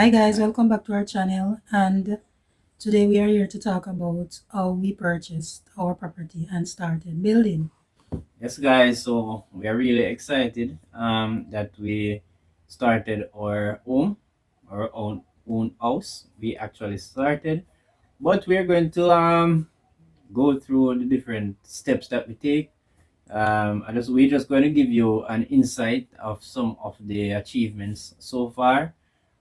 Hi guys, welcome back to our channel, and today we are here to talk about how we purchased our property and started building. Yes, guys. So we are really excited that we started our own house. We actually started, but we are going to go through the different steps that we take. We're just going to give you an insight of some of the achievements so far.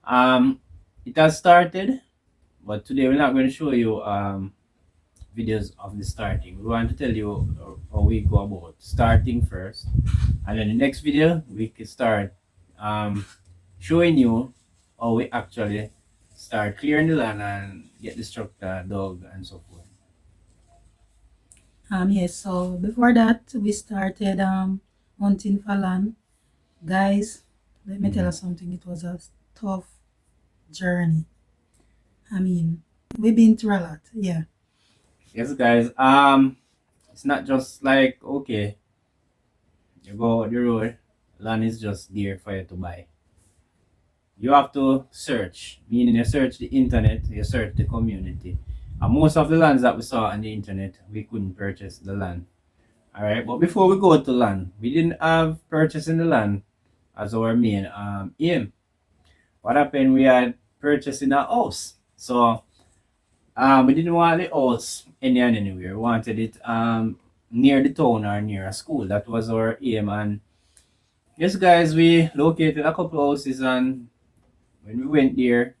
Um, it has started, but today we're not going to show you videos of the starting. We want to tell you how we go about starting first, and then the next video we can start um, showing you how we actually start clearing the land and get the structure dug and so forth. Yes, so before that we started hunting for land. Guys, let me tell you something, it was a tough journey. I mean, we've been through a lot, yeah. Yes, guys. It's not just like okay, you go out the road, land is just there for you to buy. You have to search, meaning you search the internet, you search the community. And most of the lands that we saw on the internet, we couldn't purchase the land. All right, but before we go to land, we didn't have purchasing the land as our main aim. What happened? We had purchasing a house. So we didn't want the house any and anywhere. We wanted it near the town or near a school. That was our aim. And yes, guys, we located a couple houses, and when we went there,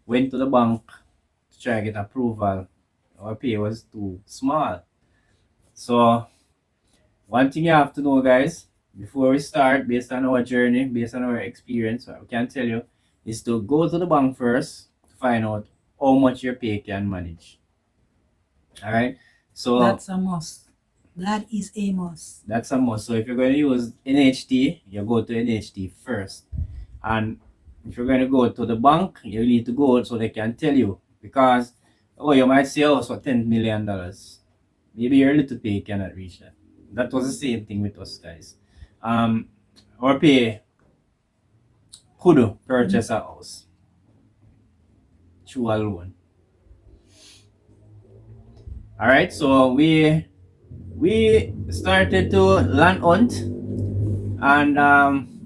went to the bank to try to get approval. Our pay was too small. So one thing you have to know, guys, before we start, based on our journey, based on our experience, what we can tell you is to go to the bank first to find out how much your pay can manage. All right. So That's a must. That is a must. that's a must. So if you're going to use NHT, you go to NHT first. And if you're going to go to the bank, you need to go so they can tell you. Because, oh, you might say, oh, so $10 million. Maybe your little pay cannot reach that. That was the same thing with us, guys. Um, our pay could purchase a house through a loan. All right, so we started to land hunt, and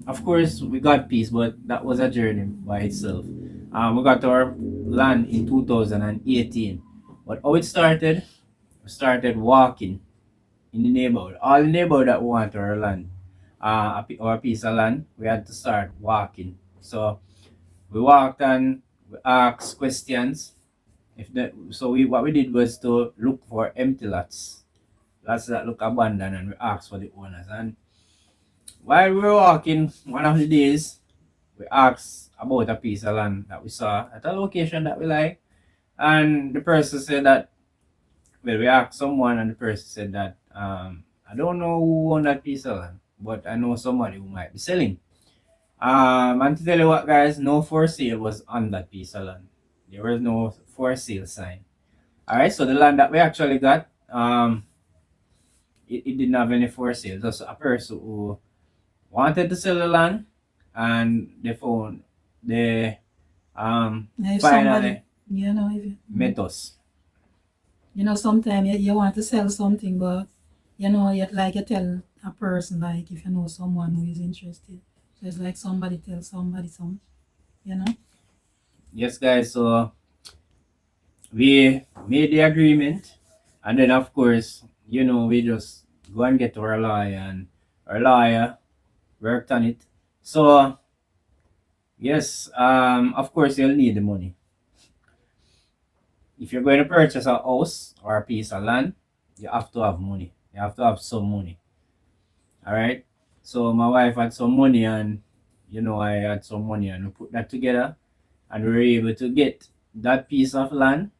of course we got peace, but that was a journey by itself. We got our land in 2018, but how it started, we started walking in the neighborhood. All the neighborhood that want our land, our piece of land, we had to start walking. So we walked and we asked questions. What we did was to look for empty lots that look abandoned, and we asked for the owners. And while we were walking, one of the days we asked about a piece of land that we saw at a location that we like, and the person said that, well, we asked someone, and the person said that I don't know who owned that piece of land, but I know somebody who might be selling. And to tell you what, guys, no for sale was on that piece of land. There was no for sale sign. All right, so the land that we actually got, it didn't have any for sale. Just a person who wanted to sell the land, and they found they If somebody, finally if met us. sometimes you want to sell something, but you tell a person, like if you know someone who is interested. So it's like somebody tells somebody some, you know. Yes, guys. So we made the agreement, and then of course, we just go and get our lawyer, and our lawyer worked on it. So yes, of course you'll need the money. If you're going to purchase a house or a piece of land, you have to have money. You have to have some money. All right. So my wife had some money, and I had some money, and we put that together, and we were able to get that piece of land.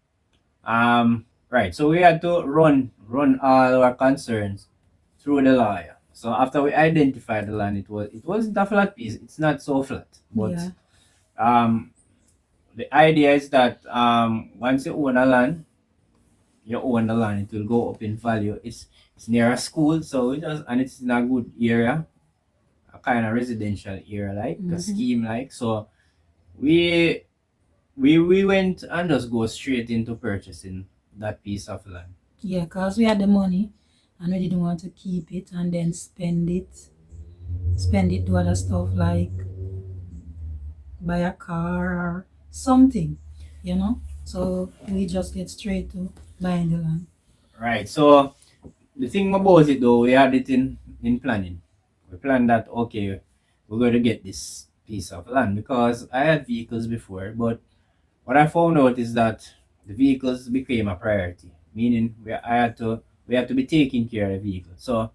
Right. So we had to run all our concerns through the lawyer. So after we identified the land, it wasn't a flat piece. It's not so flat, but Yeah. um, the idea is that once you own a land, you own the land, it will go up in value. It's near a school, so and it's in a good area, a kind of residential area, like a scheme, like. So we we went and just go straight into purchasing that piece of land. Yeah, because we had the money and we didn't want to keep it and then spend it do other stuff like buy a car or something, you know. So we just get straight to buying the land. Right. So the thing about it though, we had it in planning. We planned that okay, we're going to get this piece of land because I had vehicles before, but what I found out is that the vehicles became a priority, meaning we had to be taking care of the vehicle. So,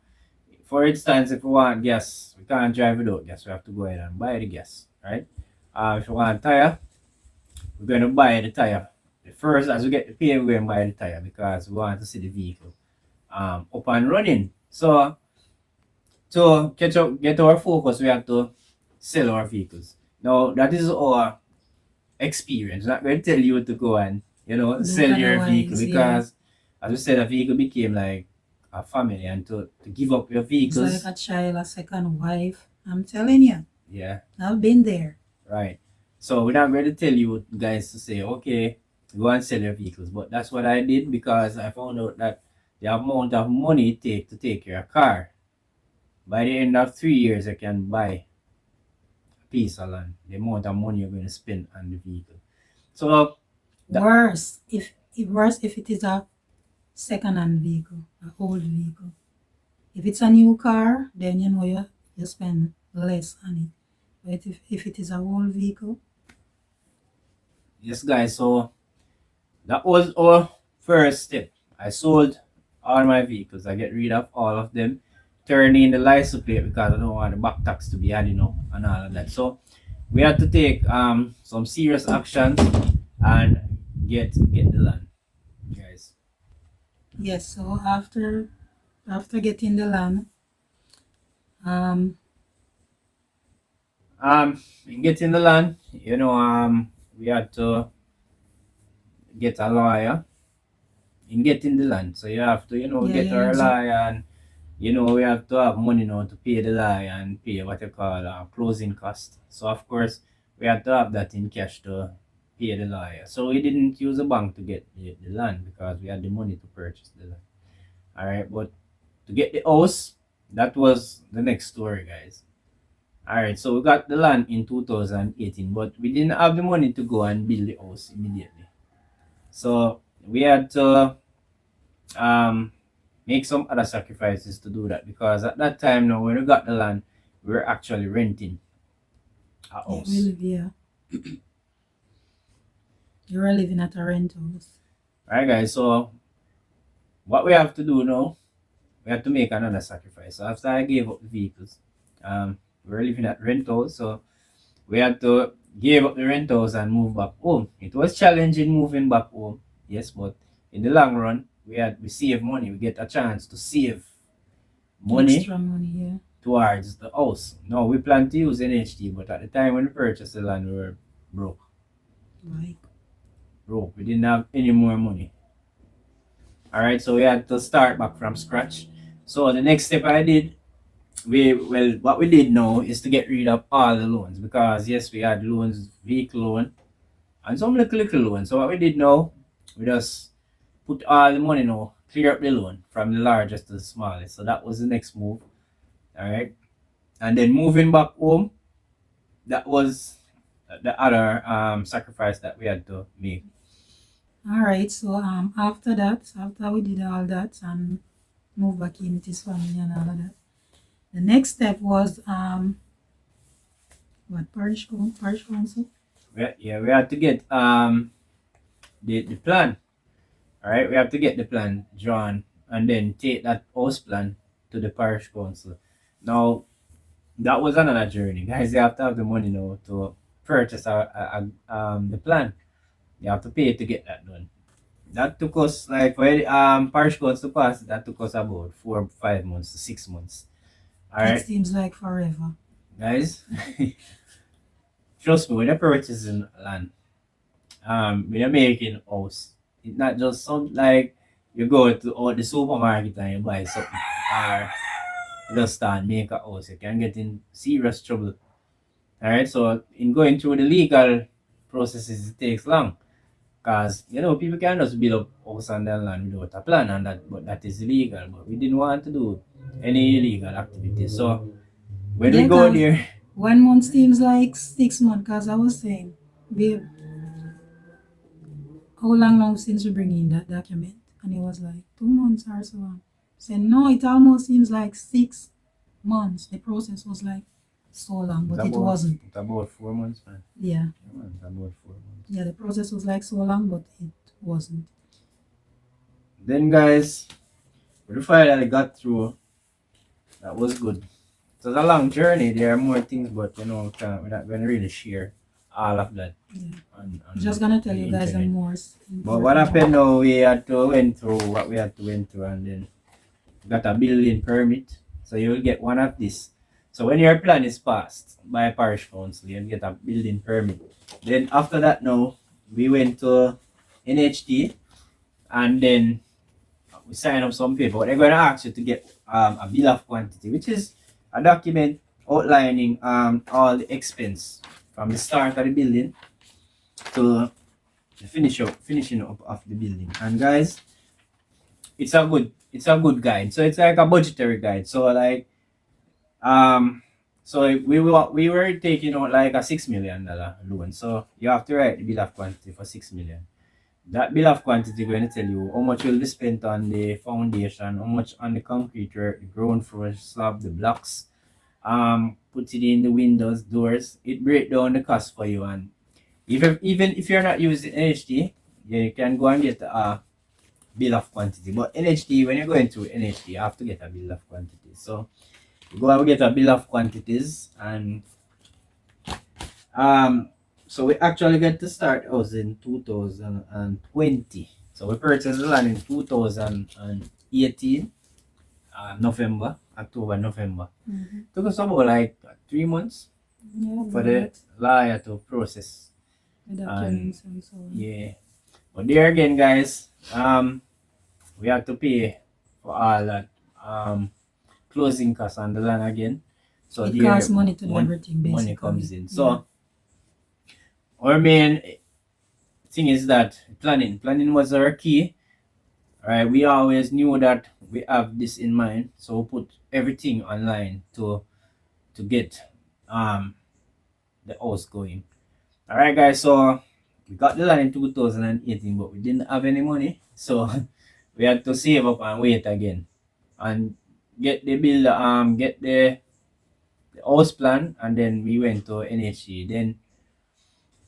for instance, if we want gas, we can't drive without gas. We have to go ahead and buy the gas, right? If we want tire, we're going to buy the tire. First, as we get the pay, we're going to buy the tire because we want to see the vehicle up and running. So, to get our focus, we have to sell our vehicles. Now, that is our experience. Not going to tell you to go and Do sell your vehicle otherwise, yeah. because, as we said, a vehicle became like a family, and to give up your It's like vehicles, a child, a second wife. I'm telling you, yeah, I've been there. right. So we're not going to tell you guys to say okay, go and sell your vehicles, but that's what I did because I found out that the amount of money it takes to take your car, by the end of 3 years, you can buy a piece of land. The amount of money you're going to spend on the vehicle. So that, Worse if it is a second-hand vehicle, a old vehicle. If it's a new car, then you spend less on it. But if it is a old vehicle, yes, guys. So that was our first step. I sold all my vehicles. I get rid of all of them, turn in the license plate because I don't want the back tax to be adding up and all of that. So we had to take some serious action and get the land, guys. yes. So after getting the land, um, In getting the land, we had to get a lawyer in getting the land. So you have to, yeah, get you our use lawyer, and we have to have money now to pay the lawyer and pay what you call closing cost. So of course we had to have that in cash to pay the lawyer. So we didn't use a bank to get the land because we had the money to purchase the land. All right, but to get the house, that was the next story, guys. All right, so we got the land in 2018, but we didn't have the money to go and build the house immediately. So we had to um make some other sacrifices to do that because at that time now when we got the land, we were actually renting a yeah, we house. live here. You were living at a rent house. Alright, guys, so what we have to do now, we have to make another sacrifice. So after I gave up the vehicles, we were living at rentals, so we had to give up the rentals and move back home. It was challenging moving back home, yes, but in the long run, we save money. We get a chance to save money Extra money, yeah. towards the house. No, we plan to use NHT, but at the time when we purchased the land, we were broke. Like, Broke. We didn't have any more money. Alright, so we had to start back from scratch. So the next step I did, what we did now is to get rid of all the loans because yes, we had loans, vehicle loan, and some little loans. So what we did now, we just put all the money now, clear up the loan from the largest to the smallest. So that was the next move. Alright. And then moving back home, that was the other sacrifice that we had to make. all right. So after that, after we did all that and moved back in with his family and all of that, the next step was what parish council? We had to get the plan. All right, we have to get the plan drawn and then take that house plan to the parish council. Now that was another journey, guys. You have to have the money now to purchase the plan. You have to pay to get that done. That took us like for parish council to pass. That took us about 4 5 months to 6 months. All It right, seems like forever. guys. Trust me, when you're purchasing land, when you're making house, it's not just something like you go to the supermarket and you buy something, or you just start make a house. You can get in serious trouble. All right, so in going through the legal processes it takes long. Because people can just build up house and then land without a plan, and that is illegal. But we didn't want to do any illegal activities. So when we Yeah, go cause there, 1 month seems like 6 months. Cause I was saying, babe, how long now since we bring in that document? And he was like 2 months or so on. Saying no, it almost seems like 6 months. The process was like so long, but it wasn't. it's about 4 months, man. Yeah, Yeah, man, it's about 4 months. yeah, the process was like so long, but it wasn't. Then guys, with the file that I got through, that was good. It was a long journey. There are more things, but we're not going to really share all of that Yeah, on just gonna tell the you guys the internet. most But what important happened one. now, we had to went through what we had to went through, and then got a building permit. So you'll get one of this. So when your plan is passed by parish council, you'll get a building permit. Then after that now, we went to NHT, and then we sign up some paper. But they're gonna ask you to get a bill of quantity, which is a document outlining all the expense from the start of the building to the finishing up of the building. And guys, it's a good guide. So it's like a budgetary guide. So like so we were taking out like a $6 million loan. So you have to write the bill of quantity for 6 million. That bill of quantity going to tell you how much will be spent on the foundation, how much on the concrete work, the ground floor slab, the blocks, put it in the windows, doors. It break down the cost for you. And even if you're not using NHD, yeah, you can go and get a bill of quantity. But NHD, when you're going through NHD, you have to get a bill of quantity. So you go and get a bill of quantities, and um so we actually get to start us in 2020. So we purchased the land in 2018, November. Mhm. Took us about like 3 months Yeah, for about the that. lawyer to process. The And documents and so on. yeah, but there again, guys, we had to pay for all that closing costs on the land again. So It there costs money to do everything money basically. comes in. Yeah. So our main thing is that planning was our key. Right, we always knew that we have this in mind, so we put everything online to get um the house going. All right, guys, so we got the land in 2018, but we didn't have any money, so we had to save up and wait again and get the house plan, and then we went to NHC. Then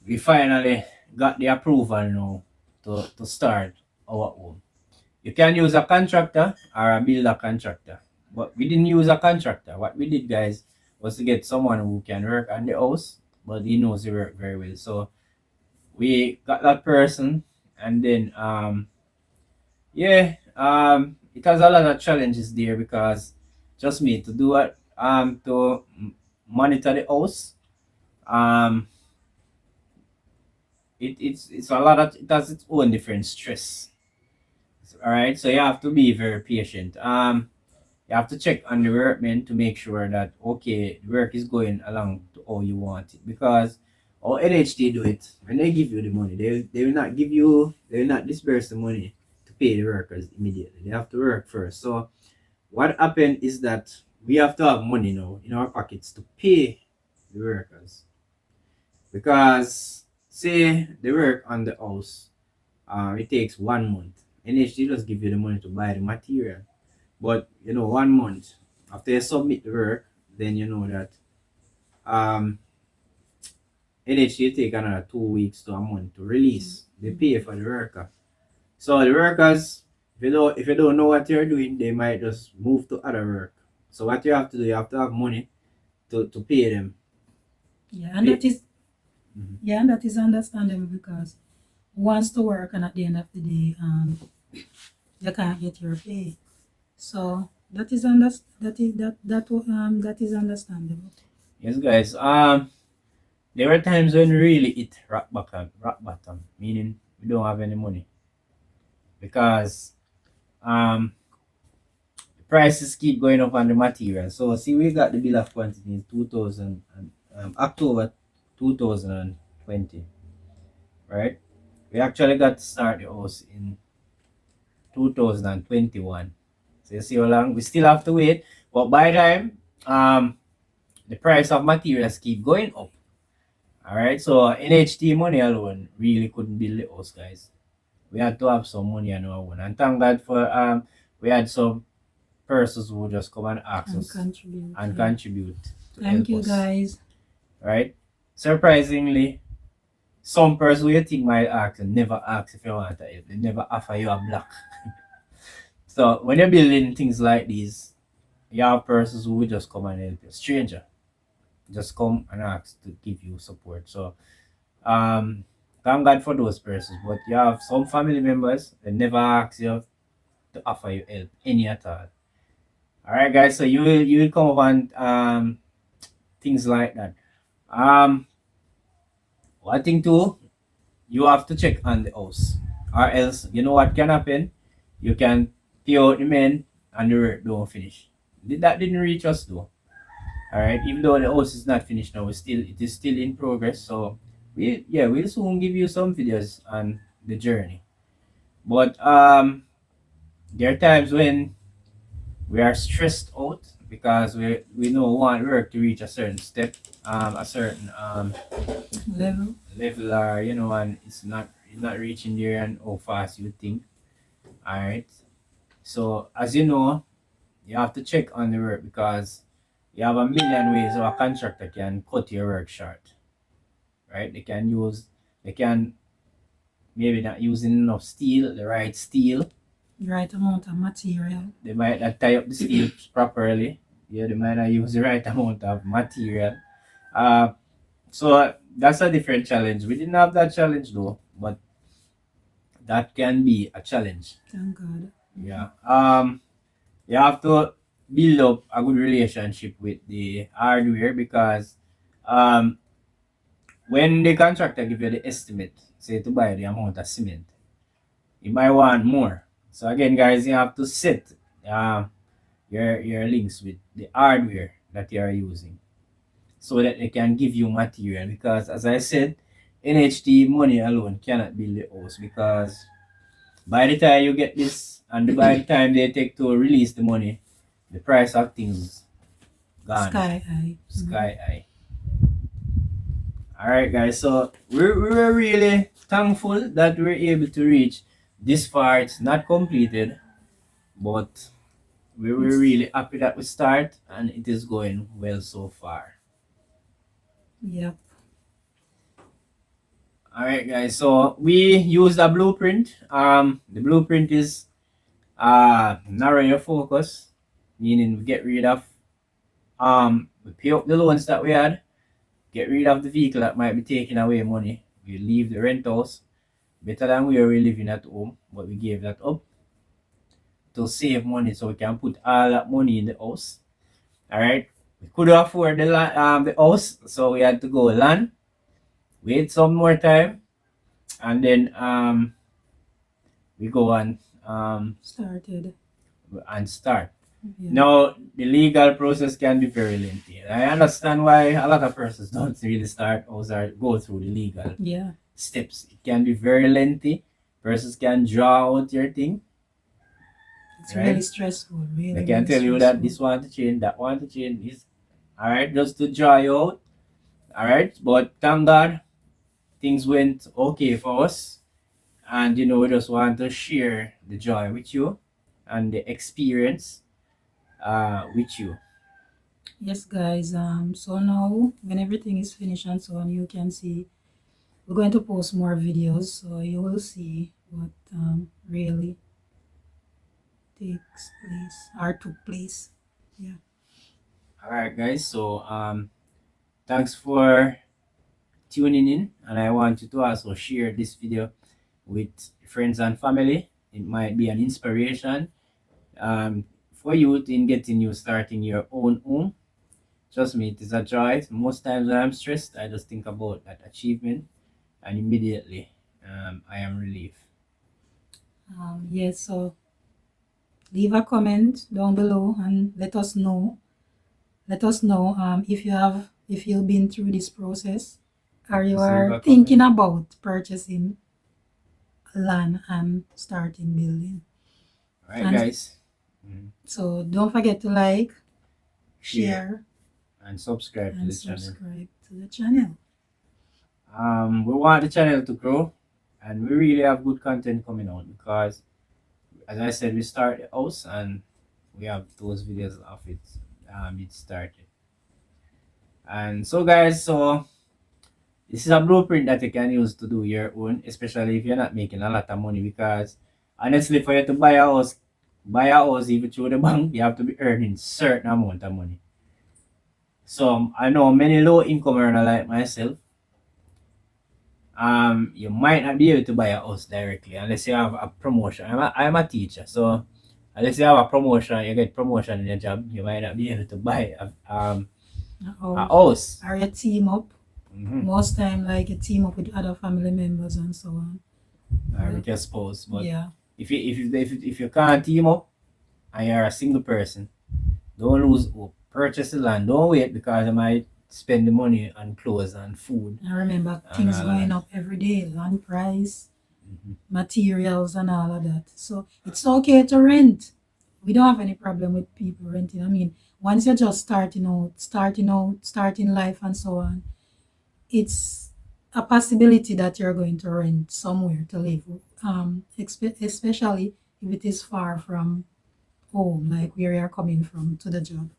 we finally got the approval now to start our home. You can use a contractor or a builder contractor, but we didn't use a contractor. What we did, guys, was to get someone who can work on the house, but he knows the work very well. So we got that person, and then yeah, it has a lot of challenges there, because just me to do it monitor the house. um it's a lot of, it has its own different stress. All right, so you have to be very patient. You have to check on the workmen to make sure that okay, the work is going along to how you want it. Because how NHD do it, when they give you the money, they will not disperse the money to pay the workers immediately. They have to work first. So what happened is that we have to have money now in our pockets to pay the workers. Because say they work on the house, it takes 1 month. NHD just give you the money to buy the material. But 1 month after you submit the work, then you know that um NHD take another 2 weeks to a month to release. They pay for the worker. So the workers, if you don't know what you're doing, they might just move to other work. So what you have to do, you have to have money to pay them. Yeah, and Pay. that is Mhm. yeah, and that is understandable because who wants to work and at the end of the day, you can't get your pay. So that is understandable. Yes, guys. There were times when we really hit rock bottom, meaning we don't have any money, because um prices keep going up on the material. So see, we got the bill of quantity in 2000 and October 2020. right? We actually got to start the house in 2021. So you see how long we still have to wait. But by the time the price of materials keep going up. Alright, so NHT money alone really couldn't build the house, guys. We had to have some money on our own. And thank God for we had some persons who just come and ask And us contribute. and Yeah. contribute to Thank help you, us. guys. Right? Surprisingly, some person you think might ask and never ask if you want to help. They never offer you a block. So when you're building things like these, you have persons who will just come and help you. Stranger. Just come and ask to give you support. So thank God for those persons. But you have some family members that never ask you to offer you help any at all. Alright guys, so you will come up and things like that. Um one thing too, you have to check on the house. Or else you know what can happen? You can pay out the men and the work don't finish. That didn't reach us though. Alright, even though the house is not finished now, it is still in progress. So we'll soon give you some videos on the journey. But there are times when we are stressed out because we know we want work to reach a certain step, a certain Level. level, or and it's not reaching there and how fast you think. Alright. So as you know, you have to check on the work because you have a million ways how a contractor can cut your work short. Right? They can maybe not using enough steel, the right steel. Right amount of material. They might not tie up the steel properly. Yeah, they might not use the right amount of material. Uh, so that's a different challenge. We didn't have that challenge though, but that can be a challenge. Thank God. Yeah. You have to build up a good relationship with the hardware because um when the contractor give you the estimate, say to buy the amount of cement, you might want more. So again, guys, you have to set um your links with the hardware that you are using so that they can give you material because as I said, NHT money alone cannot build the house because by the time you get this and by the time they take to release the money, the price of things gone Sky high. sky high. All right, guys. So we were really thankful that we were able to reach this far. It's not completed, but we were It's, really happy that we start and it is going well so far. yep. All right, guys. So we used a blueprint. The blueprint is narrow your focus, meaning we get rid of we pay up the loans that we had, get rid of the vehicle that might be taking away money. We leave the rentals better than we were living at home, but we gave that up to save money so we can put all that money in the house. All right. We couldn't afford the house, so we had to go land, wait some more time, and then we go Started. and start. Yeah. Now the legal process can be very lengthy. I understand why a lot of persons don't really start or go through the legal Yeah. steps. It can be very lengthy. Persons can draw out your thing, It's right? really stressful. Really, They can really tell you that this stressful. want to change, that want to change, this. All right, just to draw you out. All right, but thank God things went okay for us, and we just want to share the joy with you and the experience with you. Yes, guys. So now when everything is finished and so on, you can see we're going to post more videos, so you will see what really takes place or took place. Yeah. All right, guys. So thanks for tuning in, and I want you to also share this video with friends and family. It might be an inspiration for you in getting you starting your own home. Trust me, it is a joy. Most times when I'm stressed, I just think about that achievement, and immediately I am relieved. Yes. So leave a comment down below and let us know. Let us know if you've been through this process or you are Silver thinking comment. about purchasing land and starting building. Alright, And guys. Mm. so don't forget to like, Share share, and subscribe to and the channel. subscribe to the channel. We want the channel to grow, and we really have good content coming out because, as I said, we start the house and we have those videos of it. It started, and so guys, so this is a blueprint that you can use to do your own, especially if you're not making a lot of money. Because honestly, for you to buy a house even through the bank, you have to be earning certain amount of money. So I know many low income earner like myself. You might not be able to buy a house directly unless you have a promotion. I'm a teacher, so unless you have a promotion, you get promotion in your job, you might not be able to buy a Or, house. or you team up. Mm-hmm. Most time, like you team up with other family members and so on. Or Well, with your spouse, but yeah, if you can't team up and you're a single person, don't lose hope. Purchase the land. Don't wait because you might spend the money on clothes and food I remember and things all of going that. up every day, land price, Mm-hmm. materials, and all of that. So it's okay to rent. We don't have any problem with people renting. I mean, once you're just starting life and so on, it's a possibility that you're going to rent somewhere to live. Especially if it is far from home, like where you're coming from to the job.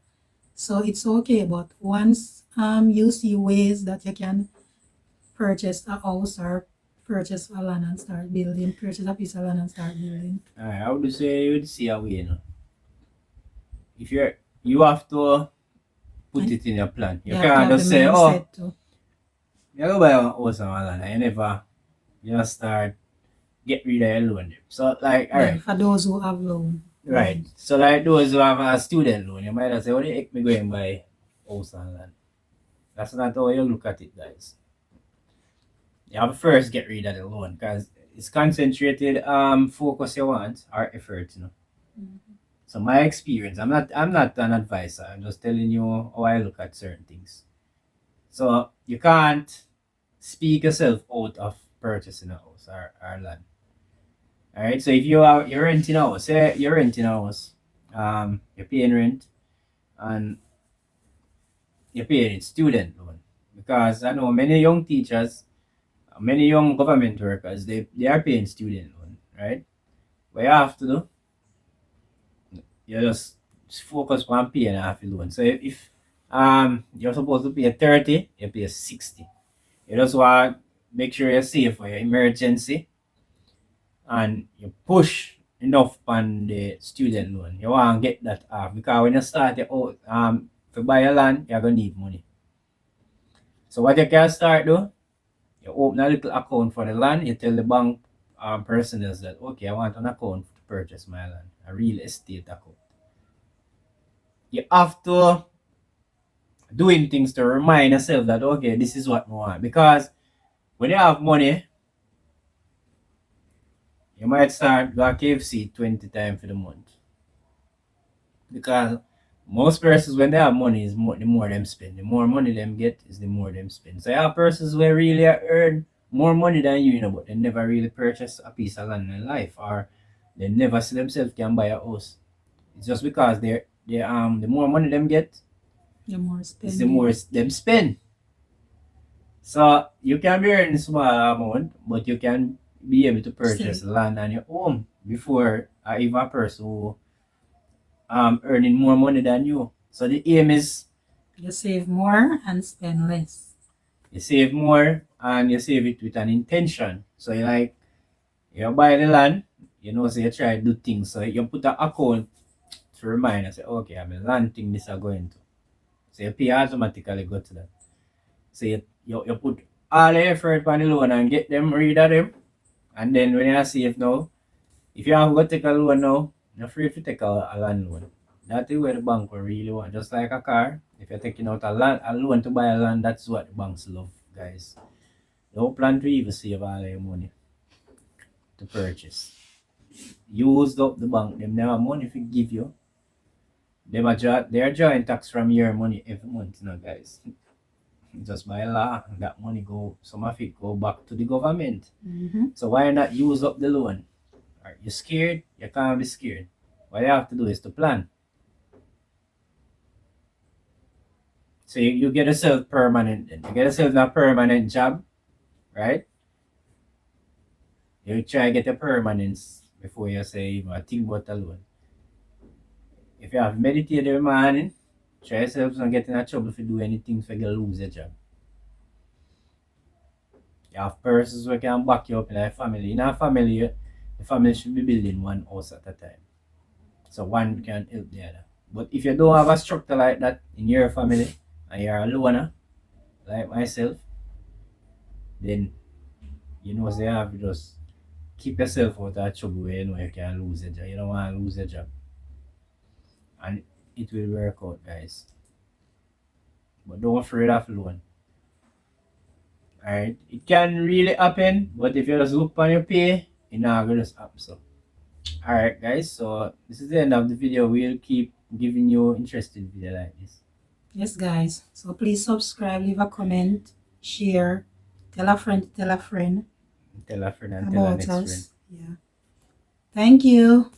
So it's okay, but once you see ways that you can purchase a house or purchase a land and start building, purchase a piece of land and start building. Alright, I would say you would see a way, if you have to put And it in your plan. you You have to can't have the just say, oh, mindset to you go buy a house and all that. And you never just start get rid of your loan. So like, all yeah, right, for those who have loan. right. So like those who have a student loan, you might as say, what the heck me going buy house and land? That's not how you look at it, guys. You have to first get rid of the loan because it's concentrated focus you want or effort. Mhm. So my experience, I'm not an advisor. I'm just telling you how I look at certain things. So you can't speak yourself out of purchasing a house or land. Alright, so if you're renting a house, say you're renting a house, you're paying rent and you're paying student loan. Because I know many young teachers, many young government workers, they are paying student loan, right? What you have to do, you just focus on paying off the loan. So if you're supposed to pay 30, you pay 60. You just want make sure you save for your emergency and you push enough on the student loan. You want to get that off because when you start your out to buy a land, you're gonna need money. So what you can start do, you open a little account for the land, you tell the bank personnel that okay, I want an account to purchase my land, a real estate account. You have to doing things to remind yourself that okay, this is what I want. Because when you have money, you might start go KFC 20 times for the month. Because most persons when they have money is more the more them spend. The more money them get is the more them spend. So you have persons where really earn more money than you, but they never really purchase a piece of land in life or they never see themselves can buy a house. It's just because they the more money them get The more is the more spending. them spend. So you can be earning small amount, but you can be able to purchase Say land on your own before even a person who earning more money than you. So the aim is you save more and spend less. you save more and you save it with an intention. So you like you buy the land, so you try to do things. So you put an account to remind us, okay, I'm a land thing this are going to. So you pay automatically go to that. So you put all the effort on the loan and get them rid of them. And then when you save now, if you have got to take a loan now, you're free to take a land loan. That is where the bank will really want. Just like a car, if you're taking out a loan to buy a land, that's what the banks love, guys. Don't plan to even save all your money to purchase. Use up the bank, them never money to give you. They're drawing tax from your money every month, guys. just by law, that money go, some of it go back to the government. Mm-hmm. So why not use up the loan? Are you scared? You can't be scared. What you have to do is to plan. So you get yourself permanent. You get yourself a permanent job, right? You try to get a permanence before you say you know, think about a loan. If you have meditated every morning, try yourself not get in trouble if you do anything for you lose your job. You have persons who can back you up in a family. In a family, the family should be building one house at a time. So one can help the other. But if you don't have a structure like that in your family and you're a loner, like myself, then you know so you have to just keep yourself out of trouble where you know you can lose your job. You don't want to lose your job. And it will work out, guys. But don't afraid of loan. Alright? It can really happen, but if you just look on your pay, it's not gonna just happen. So alright guys, so this is the end of the video. We'll keep giving you interesting video like this. Yes, guys. So please subscribe, leave a comment, share, tell a friend, Tell a friend and tell a about next friend. us. Yeah. Thank you.